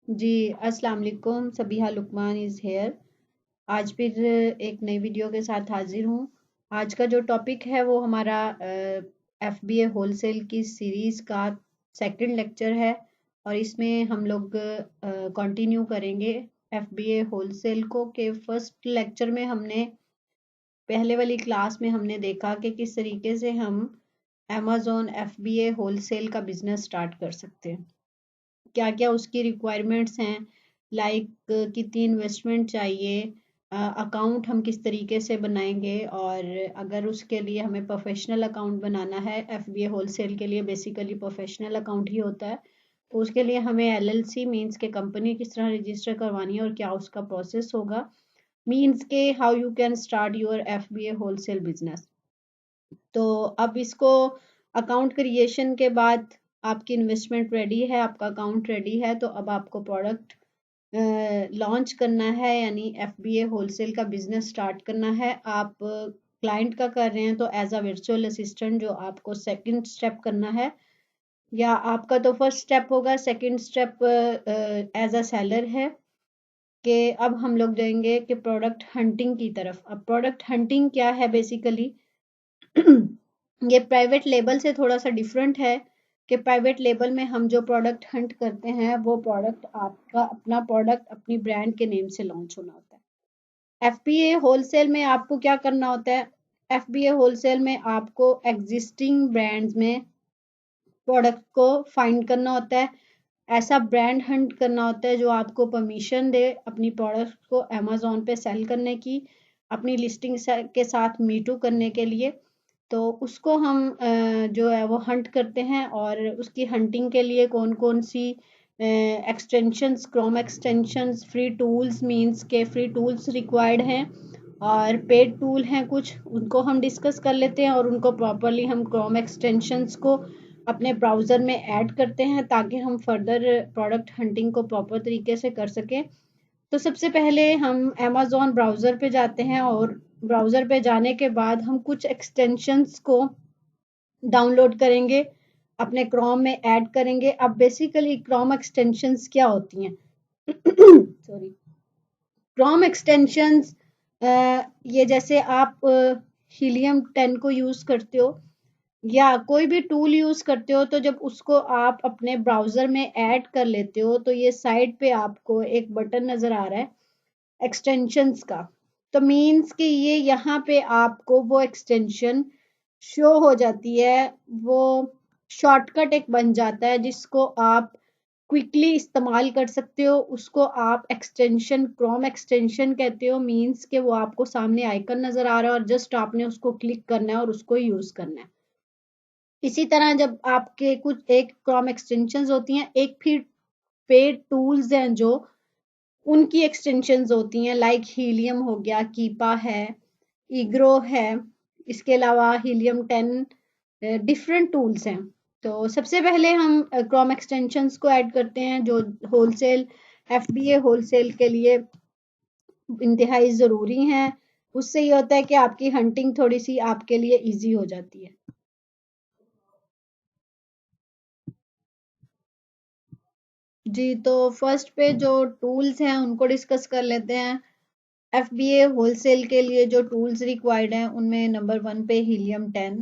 जी, अस्सलाम वालेकुम। Sabiha Luqman is here. आज फिर एक नई वीडियो के साथ हाजिर हूँ। आज का जो टॉपिक है वो हमारा एफबीए होलसेल की सीरीज़ का सेकंड लेक्चर है और इसमें हम लोग कंटिन्यू करेंगे एफबीए होलसेल को। के फर्स्ट लेक्चर में हमने पहले वाली क्लास में हमने देखा कि किस तरीके से हम अमेज़न एफबीए होलसेल का बिजनेस स्टार्ट कर सकते हैं, क्या क्या उसकी रिक्वायरमेंट्स हैं, लाइक कितनी इन्वेस्टमेंट चाहिए, अकाउंट हम किस तरीके से बनाएंगे, और अगर उसके लिए हमें प्रोफेशनल अकाउंट बनाना है, एफबीए होलसेल के लिए बेसिकली प्रोफेशनल अकाउंट ही होता है, तो उसके लिए हमें एलएलसी मींस के कंपनी किस तरह रजिस्टर करवानी है और क्या उसका प्रोसेस होगा, मींस के how you can start your FBA wholesale business. तो अब इसको अकाउंट क्रिएशन के बाद आपकी इन्वेस्टमेंट रेडी है, आपका अकाउंट रेडी है, तो अब आपको प्रोडक्ट लॉन्च करना है, यानी एफबीए होलसेल का बिजनेस स्टार्ट करना है। आप क्लाइंट का कर रहे हैं तो एज अ वर्चुअल असिस्टेंट जो आपको सेकंड स्टेप करना है, या आपका तो फर्स्ट स्टेप होगा, second step as a seller है कि अब हम लोग जाएंगे कि प्रोडक्ट हंटिंग की तरफ। अब प्रोडक्ट हंटिंग क्या है बेसिकली ये प्राइवेट लेबल से थोड़ा सा डिफरेंट है कि प्राइवेट लेबल में हम जो प्रोडक्ट हंट करते हैं वो प्रोडक्ट आपका अपना प्रोडक्ट अपनी ब्रांड के नेम से लॉन्च होना होता है। एफबीए होलसेल में आपको क्या करना होता है? एफबीए होलसेल में आपको एग्जिस्टिंग ब्रांड्स में प्रोडक्ट को फाइंड करना होता है, ऐसा ब्रांड हंट करना होता है जो आपको परमिशन दे अपनी प्रोडक्ट को अमेज़न पे सेल करने की, अपनी लिस्टिंग के साथ मीटू करने के लिए। तो उसको हम जो है वो हंट करते हैं, और उसकी हंटिंग के लिए कौन कौन सी extensions, chrome extensions, free tools means के फ्री टूल्स रिक्वायर्ड हैं और पेड टूल हैं कुछ, उनको हम डिस्कस कर लेते हैं और उनको प्रॉपरली हम क्रोम एक्सटेंशंस को अपने ब्राउज़र में ऐड करते हैं ताकि हम फर्दर प्रोडक्ट हंटिंग को प्रॉपर तरीके से कर सकें। तो सबसे पहले हम अमेज़न ब्राउज़र पे जाते हैं और ब्राउज़र पे जाने के बाद हम कुछ एक्सटेंशंस को डाउनलोड करेंगे, अपने क्रोम में ऐड करेंगे। अब बेसिकली क्रोम एक्सटेंशंस क्या होती हैं? सॉरी, क्रोम एक्सटेंशंस ये जैसे आप हीलियम 10 को यूज़ करते हो या कोई भी टूल यूज़ करते हो, तो जब उसको आप अपने ब्राउज़र में ऐड कर लेते हो तो ये साइड पे आपको एक बटन नज़र आ रहा है एक्सटेंशंस का। तो मीन्स कि ये यहाँ पे आपको वो एक्सटेंशन शो हो जाती है, वो शॉर्टकट एक बन जाता है जिसको आप क्विकली इस्तेमाल कर सकते हो। उसको आप एक्सटेंशन, क्रोम एक्सटेंशन कहते हो, मीन्स कि वो आपको सामने आइकन नज़र आ रहा है और जस्ट आपने उसको क्लिक करना है और उसको यूज़ करना है। इसी तरह जब आपके कुछ एक क्रोम एक्सटेंशंस होती हैं, एक फिर पेड टूल्स हैं जो उनकी एक्सटेंशंस होती हैं, लाइक हीलियम हो गया, कीपा है, ईग्रो है, इसके अलावा हीलियम 10, डिफरेंट टूल्स हैं। तो सबसे पहले हम क्रोम एक्सटेंशंस को ऐड करते हैं जो होलसेल एफबीए होलसेल के लिए इंतहाई ज़रूरी हैं। उससे ये होता है कि आपकी हंटिंग थोड़ी सी आपके लिए इजी हो जाती है। जी, तो फर्स्ट पे जो टूल्स हैं उनको डिस्कस कर लेते हैं। एफबीए होलसेल के लिए जो टूल्स रिक्वायर्ड हैं उनमें नंबर 1 पे हीलियम 10।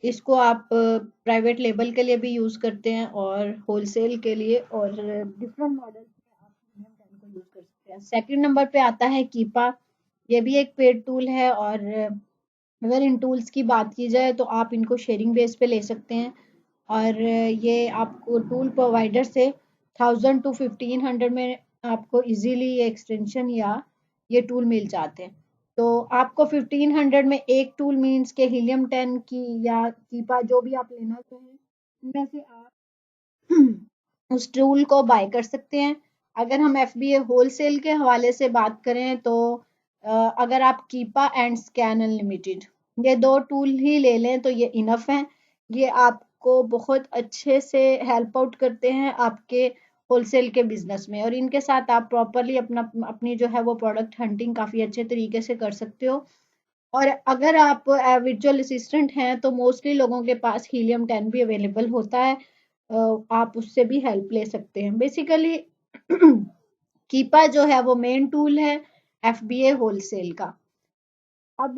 इसको आप प्राइवेट लेबल के लिए भी यूज़ करते हैं और होलसेल के लिए, और डिफरेंट मॉडल्स में आप हीलियम 10 को यूज़ कर सकते हैं। सेकंड नंबर पे आता है कीपा। ये भी एक पेड टूल है, और अगर इन टूल्स की बात की जाए तो आप इनको शेयरिंग बेस पे ले सकते हैं, और ये आपको टूल प्रोवाइडर से 1000 टू 1500 में आपको इजीली ये एक्सटेंशन या ये टूल मिल जाते हैं। तो आपको 1500 में एक टूल मींस के हीलियम 10 की या कीपा जो भी आप लेना चाहें उनमें से आप उस टूल को बाय कर सकते हैं। अगर हम एफबीए होलसेल के हवाले से बात करें तो अगर आप कीपा एंड स्कैन अनलिमिटेड ये दो टूल ही ले लें तो ये इनफ हैं। ये आपको बहुत अच्छे से हेल्प आउट करते हैं आपके होलसेल के बिजनेस में, और इनके साथ आप प्रॉपरली अपनी जो है वो प्रोडक्ट हंटिंग काफ़ी अच्छे तरीके से कर सकते हो। और अगर आप वर्चुअल असिस्टेंट हैं तो मोस्टली लोगों के पास हीलियम 10 भी अवेलेबल होता है, आप उससे भी हेल्प ले सकते हैं। बेसिकली कीपा जो है वो मेन टूल है एफबीए होलसेल का। अब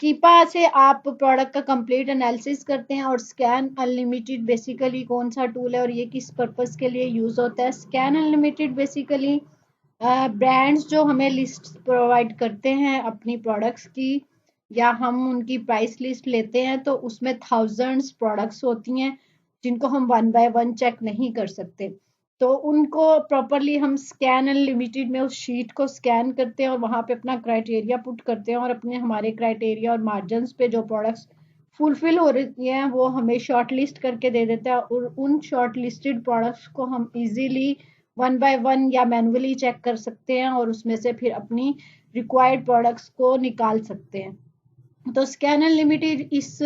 कीपा से आप प्रोडक्ट का कंप्लीट एनालिसिस करते हैं और स्कैन अनलिमिटेड बेसिकली कौन सा टूल है और ये किस पर्पस के लिए यूज होता है। स्कैन अनलिमिटेड बेसिकली ब्रांड्स जो हमें लिस्ट प्रोवाइड करते हैं अपनी प्रोडक्ट्स की, या हम उनकी प्राइस लिस्ट लेते हैं तो उसमें थाउजेंड्स प्रोडक्ट्स होती हैं जिनको हम वन बाय वन चेक नहीं कर सकते। तो उनको प्रॉपरली हम स्कैन अनलिमिटेड में उस शीट को स्कैन करते हैं और वहां पे अपना क्राइटेरिया पुट करते हैं और अपने हमारे क्राइटेरिया और मार्जिन पे जो प्रोडक्ट्स फुलफिल हो रही हैं वो हमें शॉर्ट लिस्ट करके दे देता है और उन शॉर्ट लिस्टेड प्रोडक्ट्स को हम इजीली वन बाय वन या मैन्युअली चेक कर सकते हैं और उसमें से फिर अपनी रिक्वायर्ड प्रोडक्ट्स को निकाल सकते हैं। तो स्कैन अनलिमिटेड इस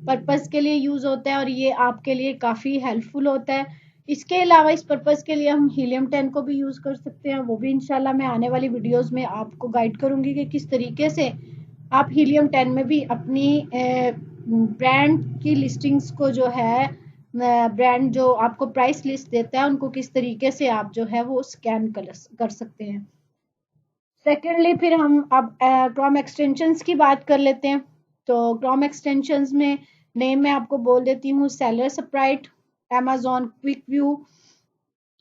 पर्पस के लिए यूज होता है और ये आपके लिए काफी हेल्पफुल होता है। इसके अलावा इस पर्पस के लिए हम हीलियम 10 को भी यूज कर सकते हैं, वो भी इंशाल्लाह मैं आने वाली वीडियोस में आपको गाइड करूंगी कि किस तरीके से आप हीलियम 10 में भी अपनी ब्रांड की लिस्टिंग्स को जो है ब्रांड जो आपको प्राइस लिस्ट देता है उनको किस तरीके से आप जो है वो स्कैन कर सकते हैं। सेकेंडली फिर हम अब क्रोम एक्सटेंशंस की बात कर लेते हैं। तो क्रोम एक्सटेंशंस में नेम मैं आपको बोल देती हूँ, seller sprite, amazon quick view,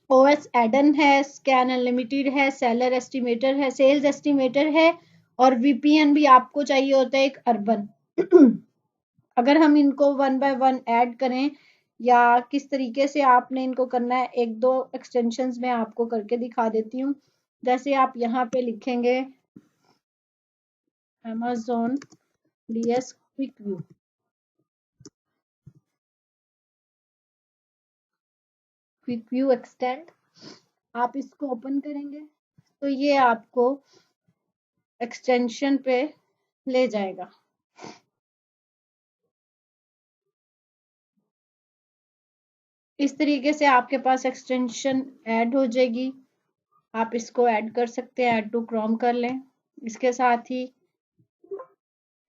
OS addon है, स्कैन अनलिमिटेड है, सेलर एस्टिमेटर है, सेल्स एस्टिमेटर है और वीपीएन भी आपको चाहिए होता है एक अर्बन। अगर हम इनको वन बाय वन ऐड करें या किस तरीके से आपने इनको करना है, एक दो एक्सटेंशंस मैं आपको करके दिखा देती हूँ। जैसे आप यहाँ पे लिखेंगे amazon ds quick view, quick view extend, आप इसको ओपन करेंगे तो ये आपको एक्सटेंशन पे ले जाएगा। इस तरीके से आपके पास एक्सटेंशन ऐड हो जाएगी। आप इसको ऐड कर सकते हैं, ऐड टू क्रोम कर लें। इसके साथ ही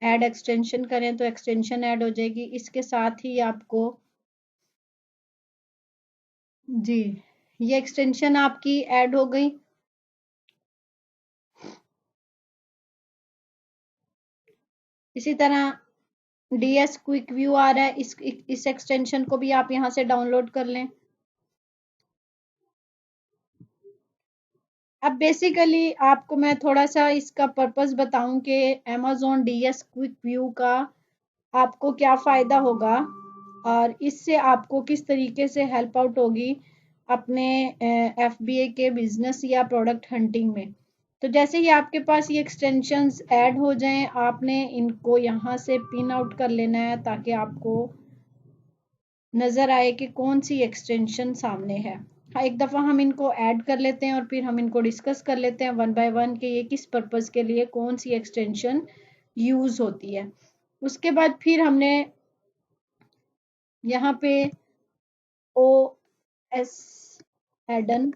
ऐड एक्सटेंशन करें तो एक्सटेंशन ऐड हो जाएगी। इसके साथ ही आपको जी ये एक्सटेंशन आपकी ऐड हो गई। इसी तरह डीएस क्विक व्यू आ रहा है, इस एक्सटेंशन को भी आप यहाँ से डाउनलोड कर लें। अब बेसिकली आपको मैं थोड़ा सा इसका पर्पस बताऊं कि amazon डीएस क्विक व्यू का आपको क्या फायदा होगा और इससे आपको किस तरीके से हेल्प आउट होगी अपने एफबीए के बिजनेस या प्रोडक्ट हंटिंग में। तो जैसे ही आपके पास ये एक्सटेंशंस ऐड हो जाएं, आपने इनको यहाँ से पिन आउट कर लेना है ताकि आपको नजर आए कि कौन सी एक्सटेंशन सामने है। हाँ, एक दफ़ा हम इनको ऐड कर लेते हैं और फिर हम इनको डिस्कस कर लेते हैं वन बाय वन कि ये किस पर्पस के लिए कौन सी एक्सटेंशन यूज होती है। उसके बाद फिर हमने यहाँ पे O S addon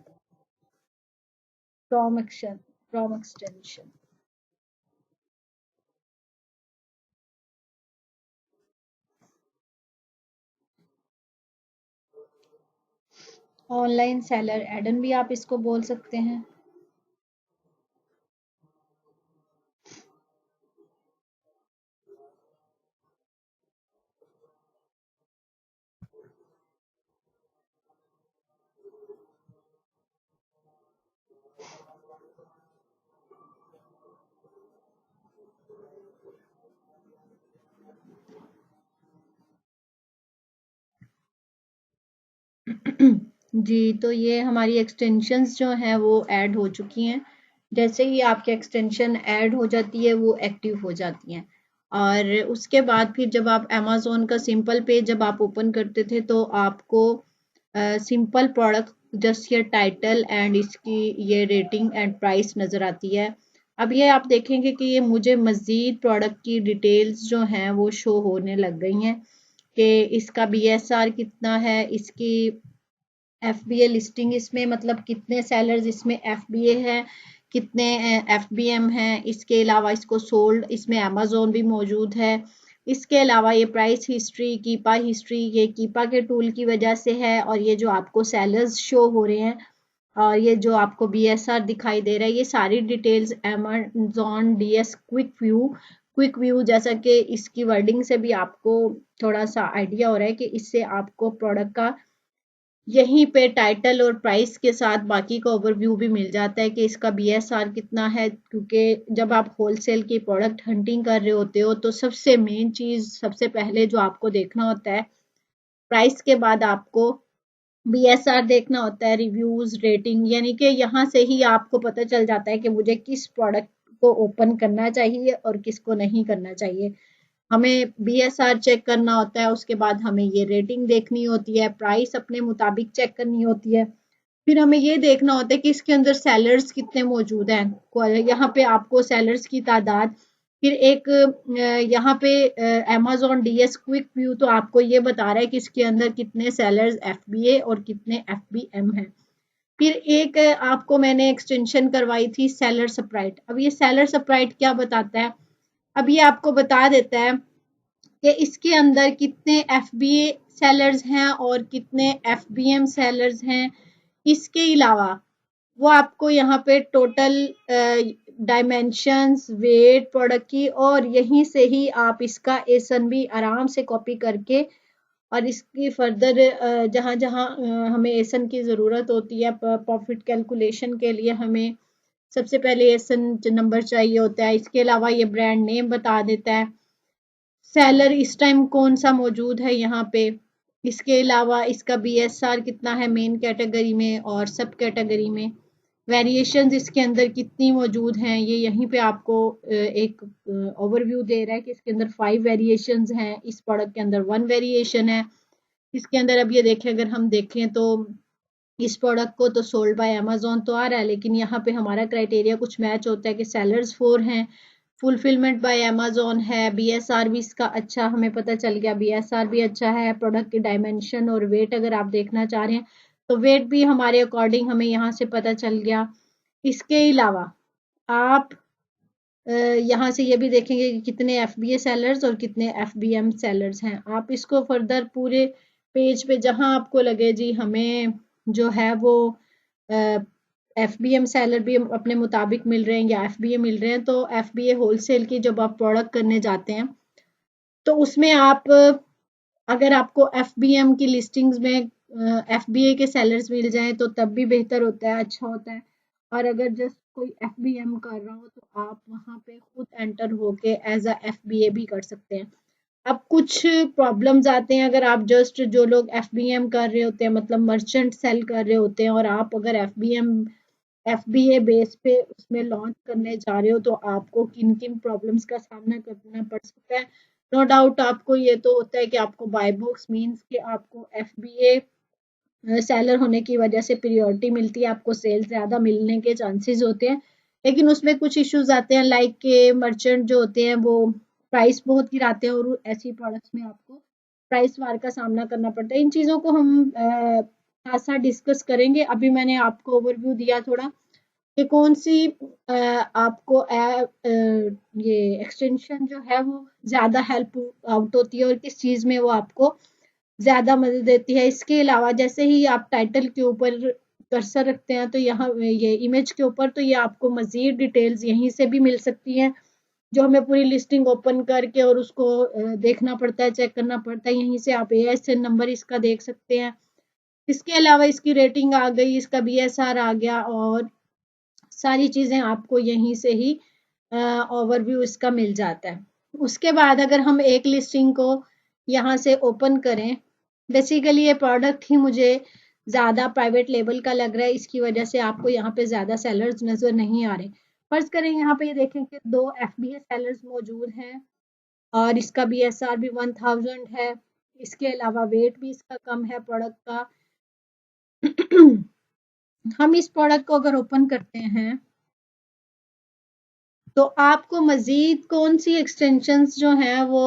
Chrome extension, online seller addon भी आप इसको बोल सकते हैं। जी तो ये हमारी एक्सटेंशंस जो हैं वो ऐड हो चुकी हैं। जैसे ही आपकी एक्सटेंशन ऐड हो जाती है वो एक्टिव हो जाती हैं और उसके बाद फिर जब आप अमेज़न का सिंपल पेज जब आप ओपन करते थे तो आपको सिंपल प्रोडक्ट जस्ट ये टाइटल एंड इसकी ये रेटिंग एंड प्राइस नज़र आती है। अब ये आप देखेंगे कि ये मुझे मज़ीद प्रोडक्ट की डिटेल्स जो हैं वो शो होने लग गई हैं कि इसका बीएसआर कितना है, इसकी एफबीए लिस्टिंग इसमें मतलब कितने सेलर्स इसमें एफबीए है, कितने एफबीएम हैं, इसके अलावा इसको सोल्ड इसमें अमेज़न भी मौजूद है इसके अलावा ये प्राइस हिस्ट्री, कीपा हिस्ट्री, ये कीपा के टूल की वजह से है। और ये जो आपको सेलर्स शो हो रहे हैं और ये जो आपको BSR दिखाई दे रहा है, ये सारी details Amazon DS quick view जैसा कि इसकी वर्डिंग से भी आपको थोड़ा सा आइडिया हो रहा है कि इससे आपको प्रोडक्ट का यहीं पे टाइटल और प्राइस के साथ बाकी का ओवरव्यू भी मिल जाता है कि इसका BSR कितना है। क्योंकि जब आप होलसेल की प्रोडक्ट हंटिंग कर रहे होते हो तो सबसे मेन चीज सबसे पहले जो आपको देखना होता है, प्राइस के बाद आपको BSR देखना होता है, रिव्यूज, रेटिंग, यानी कि यहाँ से ही आपको पता चल जाता है कि मुझे किस प्रोडक्ट को ओपन करना चाहिए और किसको नहीं करना चाहिए। हमें BSR चेक करना होता है, उसके बाद हमें ये रेटिंग देखनी होती है, प्राइस अपने मुताबिक चेक करनी होती है, फिर हमें ये देखना होता है कि इसके अंदर सेलर्स कितने मौजूद हैं। यहाँ पे आपको सेलर्स की तादाद, फिर एक यहाँ पे Amazon DS क्विक व्यू तो आपको ये बता रहा है कि इसके अंदर कितने सेलर्स FBA और कितने FBM हैं। फिर एक आपको मैंने एक्सटेंशन करवाई थी सेलर स्प्राइट। अब ये सेलर स्प्राइट क्या बताता है, अब ये आपको बता देता है कि इसके अंदर कितने FBA सेलर्स हैं और कितने FBM सेलर्स हैं। इसके अलावा वो आपको यहाँ पे टोटल डायमेंशंस, वेट प्रोडक्ट की, और यहीं से ही आप इसका एसन भी आराम से कॉपी करके और इसकी फर्दर जहाँ जहाँ हमें एसन की ज़रूरत होती है प्रॉफिट कैलकुलेशन के लिए, हमें सबसे पहले एसन नंबर चाहिए होता है। इसके अलावा ये ब्रांड नेम बता देता है, सेलर इस टाइम कौन सा मौजूद है यहाँ पे। इसके अलावा इसका BSR कितना है मेन कैटेगरी में और सब कैटेगरी में, वेरिएशंस इसके अंदर कितनी मौजूद हैं, ये यहीं पे आपको एक ओवरव्यू दे रहा है कि इसके अंदर 5 वेरिएशंस हैं, इस प्रोडक्ट के अंदर 1 वेरिएशन है। इसके अंदर अब ये देखें, अगर हम देखें तो इस प्रोडक्ट को तो सोल्ड बाय अमेजोन तो आ रहा है, लेकिन यहाँ पे हमारा क्राइटेरिया कुछ मैच होता है कि सेलर्स 4 हैं, फुलफिलमेंट बाय अमेजोन है, BSR भी इसका अच्छा हमें पता चल गया, BSR भी अच्छा है। प्रोडक्ट की डायमेंशन और वेट अगर आप देखना चाह रहे हैं तो वेट भी हमारे अकॉर्डिंग हमें यहाँ से पता चल गया। इसके अलावा आप यहाँ से ये भी देखेंगे कि कितने FBA सेलर्स और कितने FBM सेलर्स हैं। आप इसको फर्दर पूरे पेज पे जहां आपको लगे जी हमें जो है वो FBM सेलर भी अपने मुताबिक मिल रहे हैं या FBA मिल रहे हैं, तो FBA होलसेल की जब आप प्रोडक्ट करने जाते हैं तो उसमें आप अगर आपको FBM की लिस्टिंग्स में FBA के सेलर्स मिल जाएं तो तब भी बेहतर होता है, अच्छा होता है। और अगर जस्ट कोई FBM कर रहा हो तो आप वहां पे खुद एंटर होके एज अ FBA भी कर सकते हैं। अब कुछ प्रॉब्लम्स आते हैं अगर आप जस्ट जो लोग FBM कर रहे होते हैं, मतलब मर्चेंट सेल कर रहे होते हैं, और आप अगर FBA बेस पे उसमें लॉन्च करने जा रहे हो तो आपको किन किन प्रॉब्लम्स का सामना करना पड़ सकता है। नो डाउट आपको ये तो होता है कि आपको बाय बॉक्स मीन्स कि आपको FBA सेलर होने की वजह से प्रियोरिटी मिलती है, आपको सेल ज्यादा मिलने के चांसेस होते हैं। लेकिन उसमें कुछ इश्यूज आते हैं, लाइक के मर्चेंट जो होते हैं वो प्राइस बहुत गिराते हैं और ऐसी प्रोडक्ट्स में आपको प्राइस वार का सामना करना पड़ता है। इन चीजों को हम साथ साथ डिस्कस करेंगे। अभी मैंने आपको ओवरव्यू दिया थोड़ा कि कौन सी आपको ये एक्सटेंशन जो है वो ज्यादा हेल्प आउट होती है और किस चीज में वो आपको ज्यादा मदद देती है। इसके अलावा जैसे ही आप टाइटल के ऊपर कर्सर रखते हैं तो यहाँ ये इमेज के ऊपर, तो ये आपको मजीद डिटेल्स यहीं से भी मिल सकती हैं, जो हमें पूरी लिस्टिंग ओपन करके और उसको देखना पड़ता है, चेक करना पड़ता है। यहीं से आप ASN नंबर इसका देख सकते हैं। इसके अलावा इसकी रेटिंग आ गई, इसका BSR आ गया, और सारी चीजें आपको यहीं से ही ओवरव्यू इसका मिल जाता है। उसके बाद अगर हम एक लिस्टिंग को यहाँ से ओपन करें, बेसिकली ये प्रोडक्ट ही मुझे ज्यादा प्राइवेट लेवल का लग रहा है, इसकी वजह से आपको यहाँ पे ज्यादा सेलर्स नजर नहीं आ रहे। फर्ज करें यहाँ पे ये देखें कि 2 FBA सेलर्स मौजूद हैं और इसका BSR भी 1000 है। इसके अलावा वेट भी इसका कम है प्रोडक्ट का। हम इस प्रोडक्ट को अगर ओपन करते हैं तो आपको मजीद कौन सी एक्सटेंशंस जो हैं वो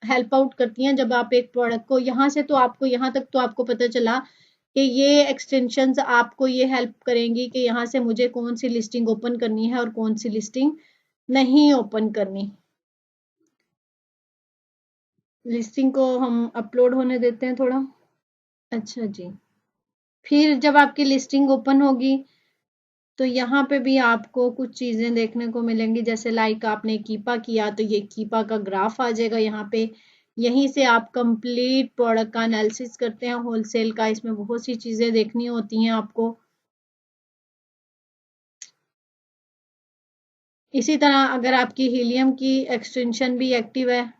हेल्प आउट करती हैं जब आप एक प्रोडक्ट को यहाँ से, तो आपको यहाँ तक तो आपको पता चला कि ये एक्सटेंशंस आपको ये हेल्प करेंगी कि यहाँ से मुझे कौन सी लिस्टिंग ओपन करनी है और कौन सी लिस्टिंग नहीं ओपन करनी। लिस्टिंग को हम अपलोड होने देते हैं थोड़ा। अच्छा जी, फिर जब आपकी लिस्टिंग ओपन होगी तो यहाँ पे भी आपको कुछ चीजें देखने को मिलेंगी, जैसे लाइक आपने कीपा किया तो ये कीपा का ग्राफ आ जाएगा यहाँ पे। यहीं से आप कंप्लीट प्रोडक्ट का एनालिसिस करते हैं होलसेल का, इसमें बहुत सी चीजें देखनी होती हैं आपको। इसी तरह अगर आपकी हीलियम की एक्सटेंशन भी एक्टिव है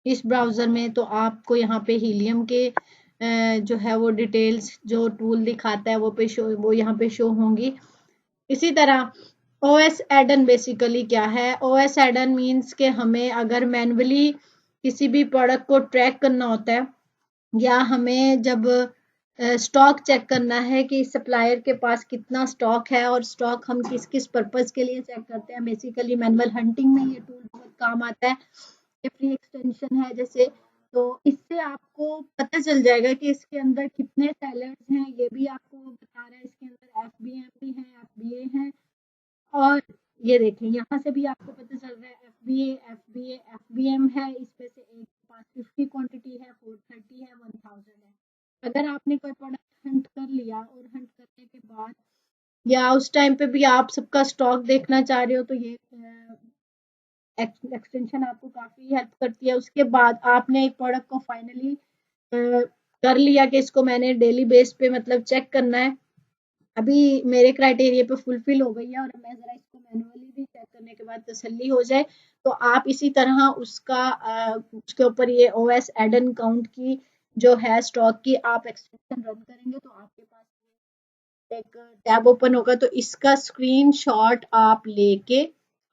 इस ब्राउजर में तो आपको यहाँ पे हीलियम के जो है वो डिटेल्स जो टूल दिखाता है वो यहाँ पे शो होंगी। इसी तरह ओएस एडन बेसिकली क्या है? ओएस एडन मीन्स के हमें अगर मैन्युअली किसी भी प्रोडक्ट को ट्रैक करना होता है या हमें जब स्टॉक चेक करना है कि सप्लायर के पास कितना स्टॉक है और स्टॉक हम किस किस पर्पज के लिए चेक करते हैं, बेसिकली मैनुअल हंटिंग में ये टूल बहुत काम आता है। ये फ्री एक्सटेंशन है जैसे, तो इससे आपको पता चल जाएगा कि इसके अंदर कितने सेलर्स हैं, ये भी आपको बता रहा है। इसके अंदर एफबीएम भी है, एफबीए है, और ये देखें यहाँ से भी आपको पता चल रहा है एफबीए एफबीएम है, इसमें से एक के पास 50 क्वांटिटी है, 430 है, 1000 है। अगर आपने कोई प्रोडक्ट हंट कर लिया और हंट करने के बाद या उस टाइम पे भी आप सबका स्टॉक देखना चाह रहे हो तो ये एक्सटेंशन आपको काफी हेल्प करती है। उसके बाद आपने एक प्रोडक्ट को फाइनली कर लिया कि इसको मैंने डेली बेस पे मतलब चेक करना है, अभी मेरे क्राइटेरिया पे फुलफिल हो गई है और मैं जरा इसको मैनुअली भी चेक करने के बाद तसल्ली हो जाए तो आप इसी तरह उसके ऊपर ये ओएस एडन काउंट की जो है स्टॉक की आप एक्सटेंशन रन करेंगे तो आपके पास एक टैब ओपन होगा, तो इसका स्क्रीनशॉट आप लेके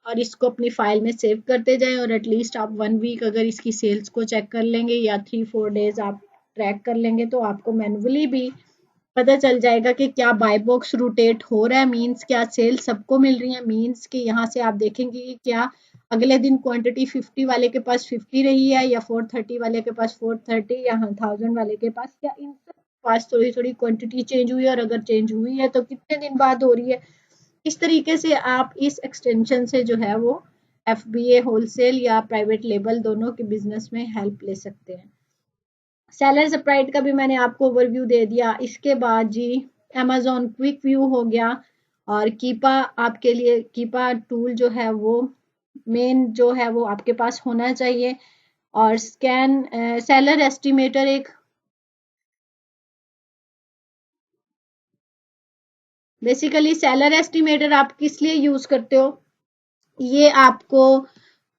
और इसको अपनी फाइल में सेव करते जाएं और एटलीस्ट आप 1 वीक अगर इसकी सेल्स को चेक कर लेंगे या 3-4 डेज आप ट्रैक कर लेंगे तो आपको मैनुअली भी पता चल जाएगा कि क्या बाय बॉक्स रोटेट हो रहा है, मींस क्या सेल सबको मिल रही है, मींस कि यहाँ से आप देखेंगे कि क्या अगले दिन क्वांटिटी 50 वाले के पास 50 रही है या 430 वाले के पास 430 या 1000 वाले के पास, क्या इन सब पास थोड़ी थोड़ी क्वांटिटी चेंज हुई है और अगर चेंज हुई है तो कितने दिन बाद हो रही है। इस तरीके से आप इस एक्सटेंशन से जो है वो एफबीए होलसेल या प्राइवेट लेबल दोनों के बिजनेस में हेल्प ले सकते हैं। सेलर स्प्राइट का भी मैंने आपको ओवरव्यू दे दिया। इसके बाद जी अमेजोन क्विक व्यू हो गया और कीपा आपके लिए, कीपा टूल जो है वो मेन जो है वो आपके पास होना चाहिए। और स्कैन सेलर एस्टिमेटर एक बेसिकली सेलर एस्टिमेटर आप किस लिए यूज करते हो? ये आपको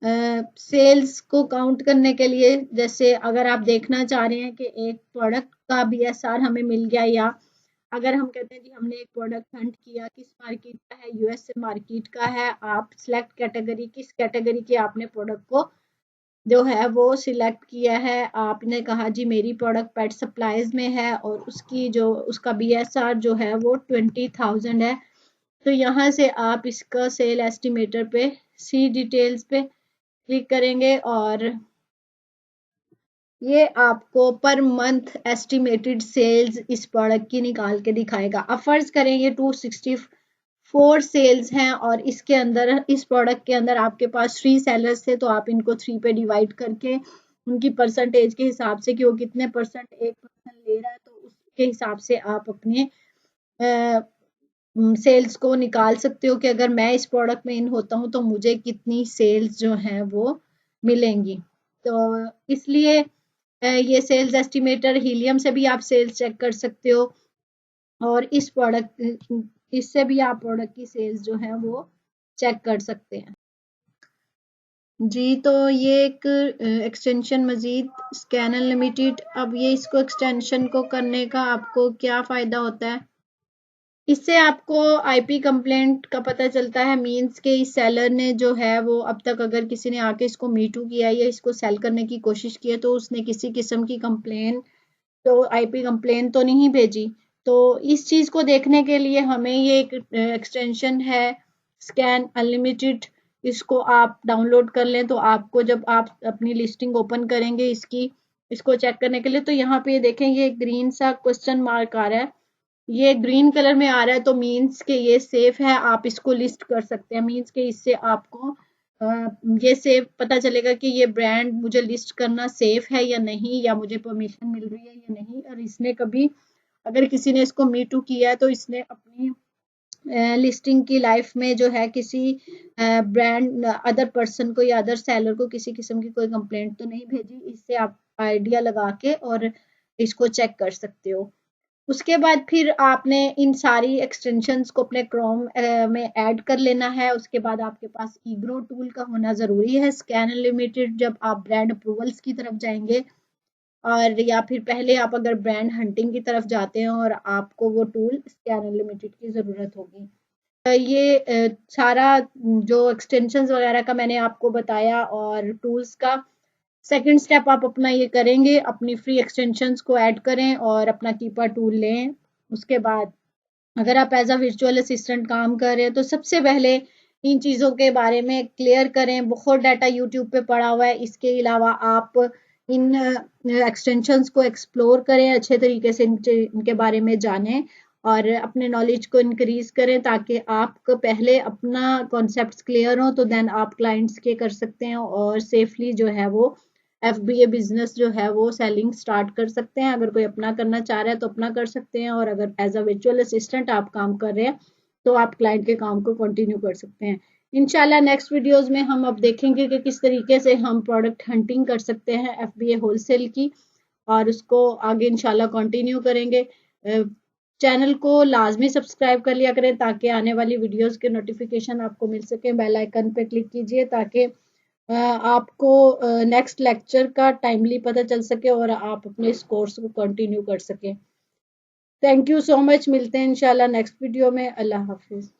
सेल्स को काउंट करने के लिए, जैसे अगर आप देखना चाह रहे हैं कि एक प्रोडक्ट का बीएसआर हमें मिल गया, या अगर हम कहते हैं जी हमने एक प्रोडक्ट हंट किया किस मार्केट का है, यूएसए मार्केट का है, आप सिलेक्ट कैटेगरी किस कैटेगरी के आपने प्रोडक्ट को जो है वो सिलेक्ट किया है, आपने कहा जी मेरी प्रोडक्ट पेट सप्लाईज में है और उसकी जो उसका बीएसआर जो है वो 20,000 है, तो यहाँ से आप इसका सेल एस्टिमेटर पे सी डिटेल्स पे क्लिक करेंगे और ये आपको पर मंथ एस्टिमेटेड सेल्स इस प्रोडक्ट की निकाल के दिखाएगा। अब फर्ज करें ये 264 सेल्स हैं और इसके अंदर इस प्रोडक्ट के अंदर आपके पास 3 सेलर्स थे, तो आप इनको 3 पे डिवाइड करके उनकी परसेंटेज के हिसाब से कि वो कितने परसेंट एक पर्सन ले रहा है तो उसके हिसाब से आप अपने सेल्स को निकाल सकते हो कि अगर मैं इस प्रोडक्ट में इन होता हूँ तो मुझे कितनी सेल्स जो हैं वो मिलेंगी। तो इसलिए ये सेल्स एस्टिमेटर हीलियम से भी आप सेल्स चेक कर सकते हो और इस प्रोडक्ट इससे भी आप प्रोडक्ट की सेल्स जो है वो चेक कर सकते हैं जी। तो ये एक एक्सटेंशन मजीद स्कैन अनलिमिटेड, अब ये इसको एक्सटेंशन को करने का आपको क्या फ़ायदा होता है? इससे आपको आईपी कंप्लेंट का पता चलता है, मींस के इस सेलर ने जो है वो अब तक अगर किसी ने आके इसको मीटू किया या इसको सेल करने की कोशिश की है तो उसने किसी किस्म की कंप्लेन तो आईपी कंप्लेन तो नहीं भेजी। तो इस चीज़ को देखने के लिए हमें ये एक एक्सटेंशन है स्कैन अनलिमिटेड, इसको आप डाउनलोड कर लें तो आपको जब आप अपनी लिस्टिंग ओपन करेंगे इसको चेक करने के लिए तो यहाँ पे देखें ये ग्रीन सा क्वेश्चन मार्क आ रहा है, ये ग्रीन कलर में आ रहा है तो मीन्स के ये सेफ है, आप इसको लिस्ट कर सकते हैं, मीन्स के इससे आपको ये सेव पता चलेगा कि ये ब्रांड मुझे लिस्ट करना सेफ है या नहीं, या मुझे परमिशन मिल रही है या नहीं। और इसने कभी, अगर किसी ने इसको मी टू किया है तो इसने अपनी लिस्टिंग की लाइफ में जो है किसी ब्रांड अदर पर्सन को या अदर सेलर को किसी किस्म की कोई कंप्लेंट तो नहीं भेजी। इससे आप आइडिया लगा के और इसको चेक कर सकते हो। उसके बाद फिर आपने इन सारी एक्सटेंशंस को अपने क्रोम में ऐड कर लेना है। उसके बाद आपके पास ईग्रो टूल का होना ज़रूरी है। स्कैन अनलिमिटेड जब आप ब्रांड अप्रूवल्स की तरफ जाएंगे, और या फिर पहले आप अगर ब्रांड हंटिंग की तरफ जाते हैं और आपको वो टूल स्कैन अनलिमिटेड की ज़रूरत होगी। ये सारा जो एक्सटेंशंस वगैरह का मैंने आपको बताया और टूल्स का, सेकंड स्टेप आप अपना ये करेंगे, अपनी फ्री एक्सटेंशंस को ऐड करें और अपना कीपर टूल लें। उसके बाद अगर आप एज अ वर्चुअल असिस्टेंट काम कर रहे हैं तो सबसे पहले इन चीज़ों के बारे में क्लियर करें। बहुत डाटा यूट्यूब पे पड़ा हुआ है। इसके अलावा आप इन एक्सटेंशंस को एक्सप्लोर करें, अच्छे तरीके से इनके बारे में जानें और अपने नॉलेज को इंक्रीज करें, ताकि आपको पहले अपना कॉन्सेप्ट्स क्लियर हो तो देन आप क्लाइंट्स के कर सकते हैं और सेफली जो है वो FBA बिजनेस जो है वो सेलिंग स्टार्ट कर सकते हैं। अगर कोई अपना करना चाह रहा है तो अपना कर सकते हैं, और अगर एज अ वर्चुअल असिस्टेंट आप काम कर रहे हैं तो आप क्लाइंट के काम को कंटिन्यू कर सकते हैं। इंशाल्लाह नेक्स्ट वीडियोस में हम अब देखेंगे कि किस तरीके से हम प्रोडक्ट हंटिंग कर सकते हैं FBA होलसेल की, और उसको आगे इंशाल्लाह कंटिन्यू करेंगे। चैनल को लाजमी सब्सक्राइब कर लिया करें ताकि आने वाली वीडियोस के नोटिफिकेशन आपको मिल सके। बेल आइकन पे क्लिक कीजिए ताकि आपको नेक्स्ट लेक्चर का टाइमली पता चल सके और आप अपने इस कोर्स को कंटिन्यू कर सकें। Thank you so much. मिलते हैं इंशाल्लाह नेक्स्ट वीडियो में। अल्लाह हाफिज़।